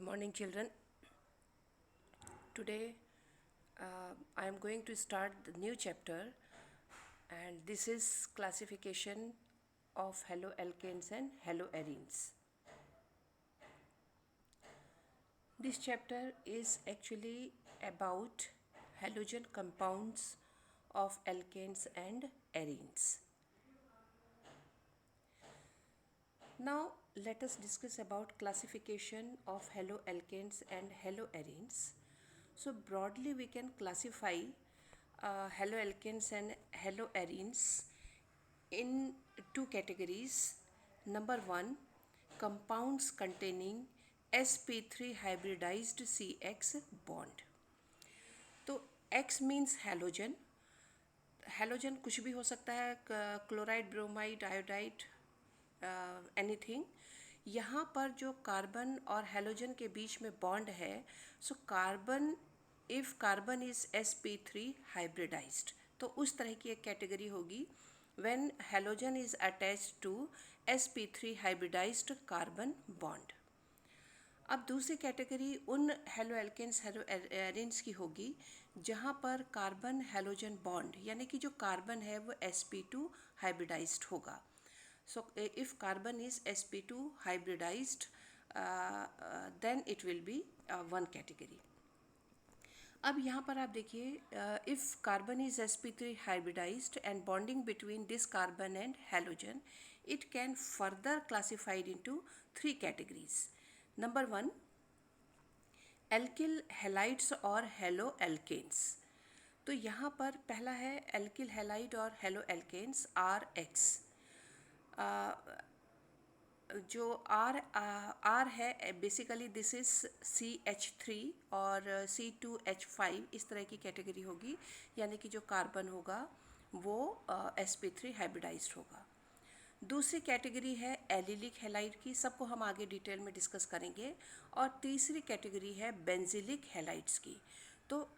morning, children. Today, I am going to start the new chapter, and this is classification of haloalkanes and haloarenes. This chapter is actually about halogen compounds of alkanes and arenes. Now, let us discuss about classification of haloalkanes and haloarenes. So, broadly, we can classify haloalkanes and haloarenes in two categories. Number one, compounds containing sp3 hybridized CX bond. तो X means halogen. Halogen कुछ भी हो सकता है, chloride, bromide, iodide, anything. यहाँ पर जो carbon और हैलोजन के बीच में बॉन्ड है, so carbon, if carbon is sp3 hybridised, तो उस तरह की एक कैटेगरी होगी when halogen is attached to sp3 hybridised carbon bond. अब दूसरी कैटेगरी उन हेलोएल्केन्स हेलोएरेन्स की होगी जहाँ पर कार्बन हैलोजन बॉन्ड यानी कि जो कार्बन है वो sp2 हाइब्रिडाइज्ड होगा. So if carbon is sp2 hybridised, then it will be one category. अब यहाँ पर आप देखिए, if carbon is sp3 hybridised and bonding between this carbon and halogen, it can further classified into three categories. Number one, alkyl halides और haloalkanes. तो यहाँ पर पहला है alkyl halide और haloalkanes RH. जो R है, बेसिकली दिस इज़ CH3 और C2H5, इस तरह की कैटेगरी होगी, यानी कि जो कार्बन होगा वो sp3 हाइब्रिडाइज्ड होगा. दूसरी कैटेगरी है एलिलिक हैलाइड की, सबको हम आगे डिटेल में डिस्कस करेंगे. और तीसरी कैटेगरी है बेंजिलिक हैलाइड्स की. तो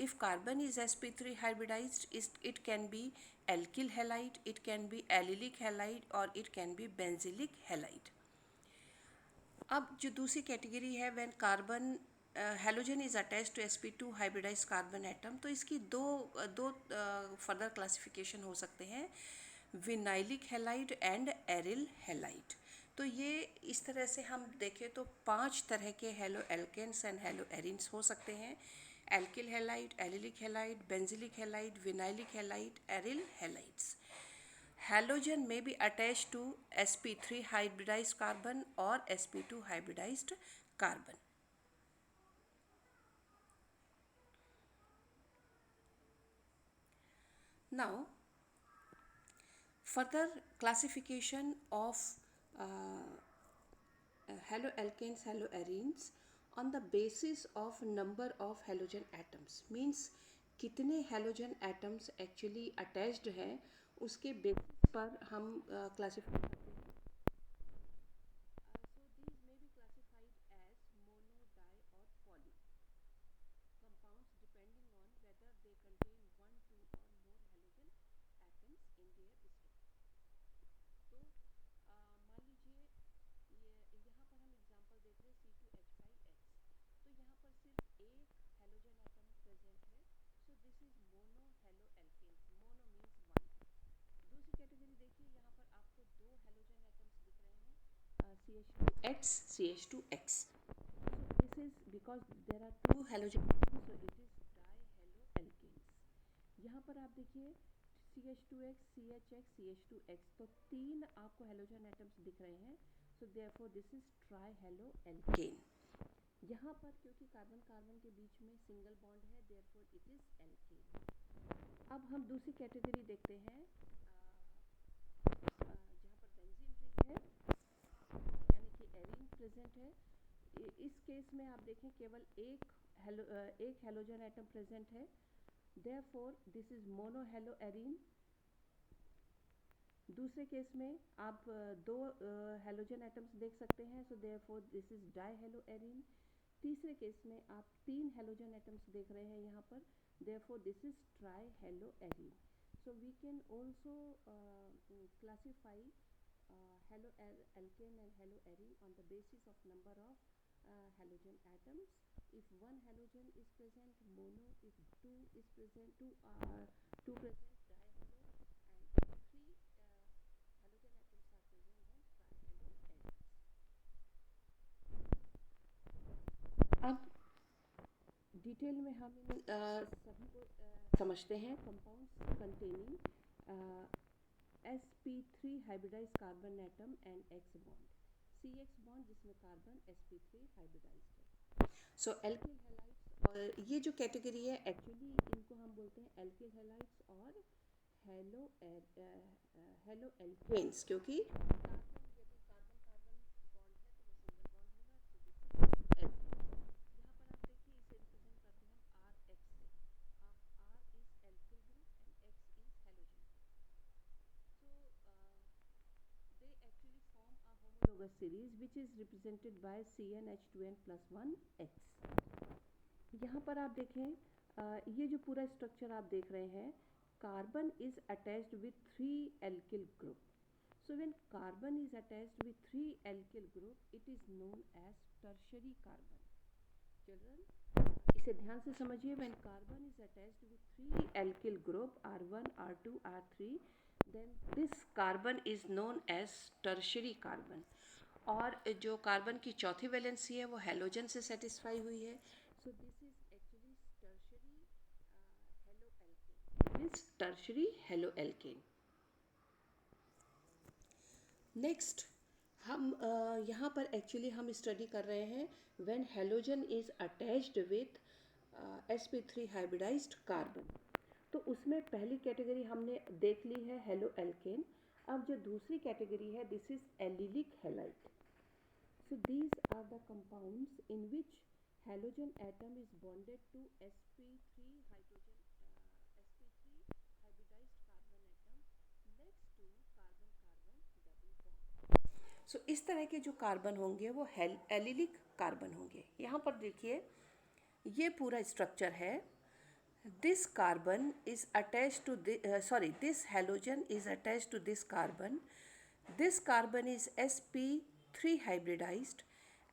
if carbon is sp3 hybridised, it can be alkyl halide, it can be allylic halide और it can be benzylic halide. अब जो दूसरी कैटेगरी है when carbon halogen is attached to sp2 hybridise carbon atom, तो इसकी दो फर्दर क्लासिफिकेशन हो सकते हैं, vinylic halide and aryl halide. तो ये इस तरह से हम देखें तो 5 तरह के हेलोएल्केन्स एंड हेलोएरिन्स हो सकते हैं: alkyl halide, allylic halide, benzylic halide, vinylic halide, aryl halides. Halogen may be attached to sp3 hybridized carbon or sp2 hybridized carbon. Now, further classification of haloalkanes, haloarenes on the basis of number of halogen atoms, means कितने halogen atoms actually attached हैं, उसके basis पर हम classify करते हैं. So these may be classified as mono, di or poly compounds depending on whether they contain one, two or more halogen atoms in their structure. तो मान लीजिए यहाँ पर हम एग्जांपल देख रहे हैं C2H5X, तो यहाँ पर सिर्फ एक हैलोजन एटम प्रेजेंट है, सो this is mono haloalkanes. Mono means one. दूसरी कैटेगरी देखिए, यहाँ पर आपको दो हैलोजन एटम्स दिख रहे हैं, CH2X, CH2X. So this is because there are two halogen atoms, so it is dihaloalkanes. यहाँ पर आप देखिए CH2X, CHX, CH2X, तो तीन आपको हेलोजन एटम्स दिख रहे हैं, सो देयरफॉर दिस इज ट्राइहेलोएल्केन. यहाँ पर क्योंकि कार्बन कार्बन के बीच में सिंगल बॉन्ड है, देयरफॉर इट इज एल्केन. अब हम दूसरी कैटेगरी देखते हैं, जहाँ पर बेंजीन रिंग है यानी कि एरीन प्रेजेंट है. इस केस में आप देखें केवल एक हेलोजन एटम प्रेजेंट है, therefore this is mono haloarene. दूसरे केस में आप दो हेलोजन एटम्स देख सकते हैं, सो देयरफॉर दिस इज डाइहेलोएरीन. तीसरे केस में आप तीन हेलोजन एटम्स देख रहे हैं यहाँ पर, therefore this is trihaloarene. So we can also classify haloalkane and haloarine on the basis of number of halogen atoms. If one halogen is present, mono. If two is present, two present, dihalo. And if three halogen atoms are present, then trihaloarynes. अब detail में हम इन सभी को समझते हैं. Compounds containing sp3 hybridise carbon atom and x bond, CX bond जिसमें carbon sp3 hybridised है. सो एल्किल हैलाइड्स, और ये जो कैटेगरी है एक्चुअली इनको हम बोलते हैं एल्किल हैलाइड्स और हेलो एल्केन्स, क्योंकि कार्बन यदि कार्बन कार्बन बॉन्ड है तो वो सिंगल बॉन्ड होगा. So this is alkyl. यहाँ पर आप देखिए इसे रिप्रेजेंट करते हैं हम आर एक्स से. R is alkyl group and X is halogen group. So they actually form a homologous series which is represented by CnH2n plus 1x. यहाँ पर आप देखें ये जो पूरा स्ट्रक्चर आप देख रहे हैं, carbon is attached with 3 alkyl group. So when carbon is attached with 3 alkyl group, it is known as tertiary carbon. Children, इसे ध्यान से समझिए. When carbon is attached with 3 alkyl group R1, R2, R3, then this carbon is known as tertiary carbon. और जो carbon की चौथी valency है वो हैलोजन से सेटिस्फाई हुई है. So this is actually tertiary haloalkane. It is tertiary haloalkane. Next हम यहाँ पर एक्चुअली हम स्टडी कर रहे हैं when halogen is attached with sp3 hybridised carbon. तो उसमें पहली कैटेगरी हमने देख ली है हेलो एल्केन. अब जो दूसरी कैटेगरी है this is allylic halide. So these are the compounds in which halogen atom is bonded to sp3 hydrogen sp3 hybridised carbon atom next to carbon carbon double bond. So इस तरह के जो carbon होंगे वो एलिलिक कार्बन होंगे. यहाँ पर देखिए ये पूरा स्ट्रक्चर है. This carbon is attached to this halogen is attached to this carbon. This carbon is sp3 hybridized,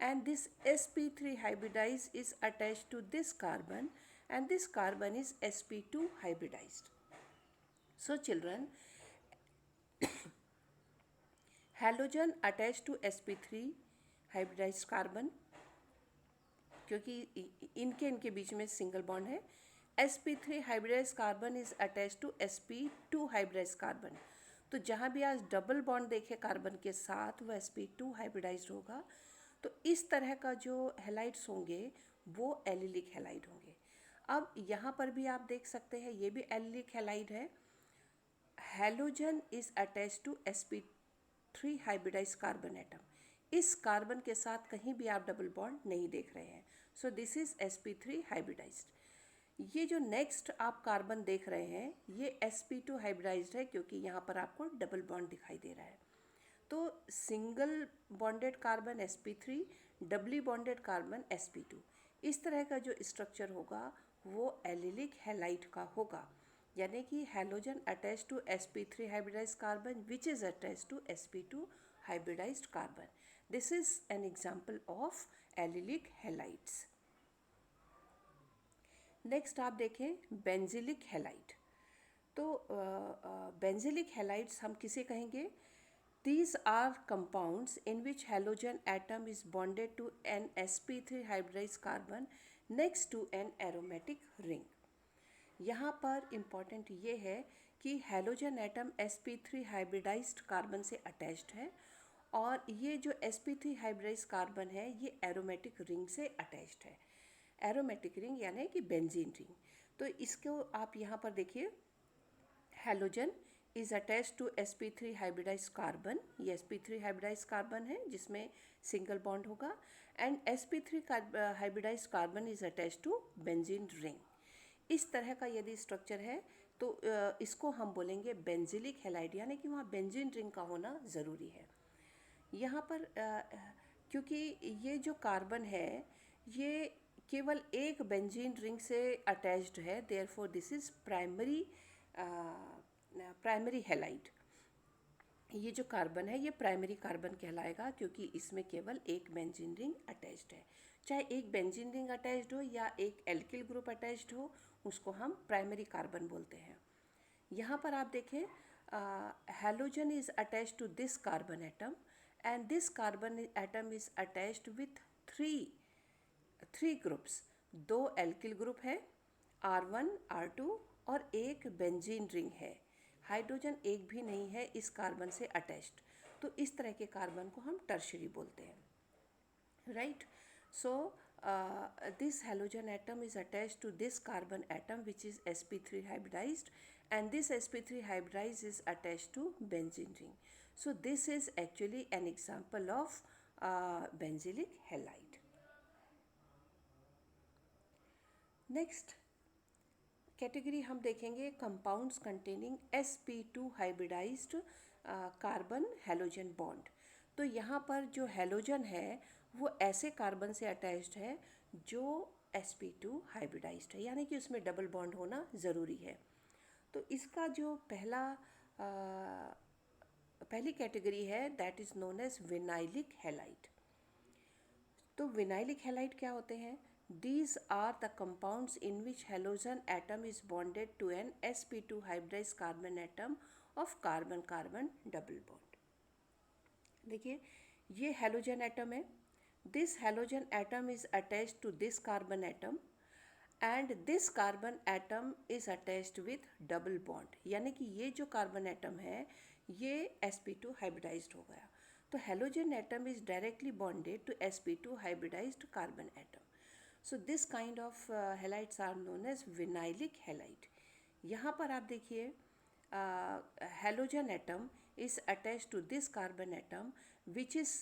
and this sp3 hybridized is attached to this carbon, and this carbon is sp2 hybridized. So children, halogen attached to sp3 hybridized carbon, क्योंकि इनके बीच में single bond है. sp3 hybridise carbon is attach to sp2 hybridise carbon. तो जहाँ भी आज double bond देखे carbon के साथ वो sp2 हाइब्रिडाइज होगा. तो इस तरह का जो हेलाइड्स होंगे वो एलिलिक हेलाइड होंगे. अब यहाँ पर भी आप देख सकते हैं ये भी एलिलिक हेलाइड है. Halogen is attach to sp3 hybridise carbon atom. इस कार्बन के साथ कहीं भी आप डबल बॉन्ड नहीं देख रहे हैं. So this is sp3 hybridized. ये जो नेक्स्ट आप कार्बन देख रहे हैं ये sp2 हाइब्रिडाइज्ड है, क्योंकि यहाँ पर आपको डबल बॉन्ड दिखाई दे रहा है. तो single bonded carbon sp3, doubly bonded carbon sp2. इस तरह का जो स्ट्रक्चर होगा वो एलिलिक हैलाइड का होगा. यानी कि halogen attach to sp3 hybridised carbon which is attach to sp2 hybridized carbon. This is an example of allylic halides. Next आप देखें बेंजिलिक हैलाइड. तो बेंजिलिक हैलाइड्स हम किसे कहेंगे? These are compounds in which halogen atom is bonded to an sp3 hybridised carbon next to an aromatic ring. यहाँ पर important ये है कि halogen atom sp3 hybridised carbon से अटैच्ड है, और ये जो sp3 हाइब्रिडाइज्ड कार्बन है ये एरोमेटिक रिंग से अटैच्ड है. एरोमेटिक रिंग यानी कि बेंजीन रिंग. तो इसको आप यहाँ पर देखिए halogen is attach to sp3 hybridised carbon. ये sp3 हाइब्रिडाइज्ड कार्बन है जिसमें सिंगल बॉन्ड होगा, and sp3 hybridised carbon is attach to benzene ring. इस तरह का यदि स्ट्रक्चर है तो इसको हम बोलेंगे बेंजिलिक हैलाइड, यानी कि वहाँ बेंजीन रिंग का होना ज़रूरी है. यहाँ पर क्योंकि ये जो कार्बन है ये केवल एक बेंजीन रिंग से अटैच्ड है, therefore this is primary halide. ये जो कार्बन है ये प्राइमरी कार्बन कहलाएगा, क्योंकि इसमें केवल एक बेंजीन रिंग अटैच्ड है। चाहे एक बेंजीन रिंग अटैच्ड हो या एक एल्किल ग्रुप अटैच्ड हो, उसको हम प्राइमरी कार्बन बोलते हैं। यहाँ पर आप देखें, halogen is attached to this carbon atom and this carbon atom is attached with three groups. दो एल्किल ग्रुप है, R1 R2, और एक बेंजीन रिंग है। हाइड्रोजन एक भी नहीं है इस कार्बन से अटैच्ड, तो इस तरह के कार्बन को हम टर्शरी बोलते हैं, right. So this halogen atom is attached to this carbon atom which is sp3 hybridized, and this sp3 hybridized is attached to benzene ring. So this is actually an example of benzylic halide. Next category हम देखेंगे compounds containing sp2 hybridized carbon halogen bond. तो यहाँ पर जो halogen है वो ऐसे carbon से अटैच्ड है जो sp2 हाइब्रिडाइज्ड है, यानी कि उसमें डबल बॉन्ड होना ज़रूरी है। तो इसका जो पहली कैटेगरी है that is known as vinylic halide. तो विनाइलिक हैलाइड क्या होते हैं? These are the compounds in which halogen atom is bonded to an sp2 hybridized carbon atom of carbon-carbon double bond. देखिए ये हैलोजन एटम है। This halogen atom is attached to this carbon atom and this carbon atom is attached with double bond, यानी कि ये जो carbon atom है ये sp2 hybridized हो गया। तो halogen atom is directly bonded to sp2 hybridized carbon atom. So this kind of halides are known as vinylic halide. यहाँ पर आप देखिए halogen atom is attached to this carbon atom which is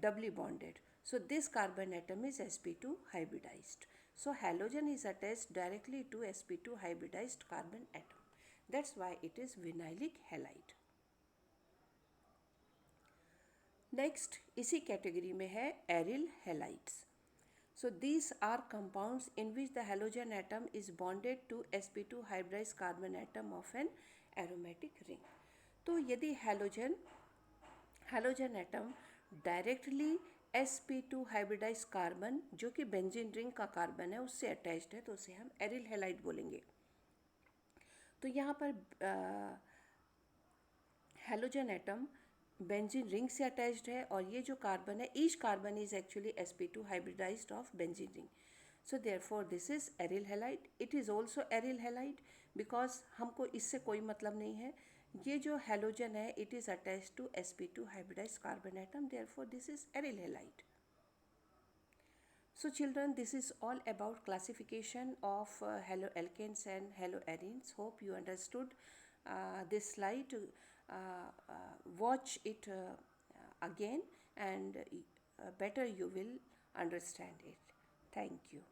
doubly bonded. So this carbon atom is sp2 hybridized. So halogen is attached directly to sp2 hybridized carbon atom. That's why it is vinylic halide. Next इसी category में है aryl halides. So these are compounds in which the halogen atom is bonded to sp2 hybridized carbon atom of an aromatic ring. तो यदि halogen atom directly sp2 hybridized carbon जो कि benzene ring का carbon है उससे attached है तो उसे हम एरिल हैलाइड बोलेंगे। तो यहाँ पर हैलोजन एटम बेंजीन रिंग से अटैच्ड है और ये जो कार्बन है each carbon is actually sp2 hybridized of benzene ring. So therefore this is aryl halide. It is also aryl halide because हमको इससे कोई मतलब नहीं है। ये जो हैलोजन है it is attached to sp2 hybridized carbon atom, therefore this is aryl halide. So children, this is all about classification of haloalkanes and haloarenes. Hope you understood this slide. Watch it again and better you will understand it. Thank you.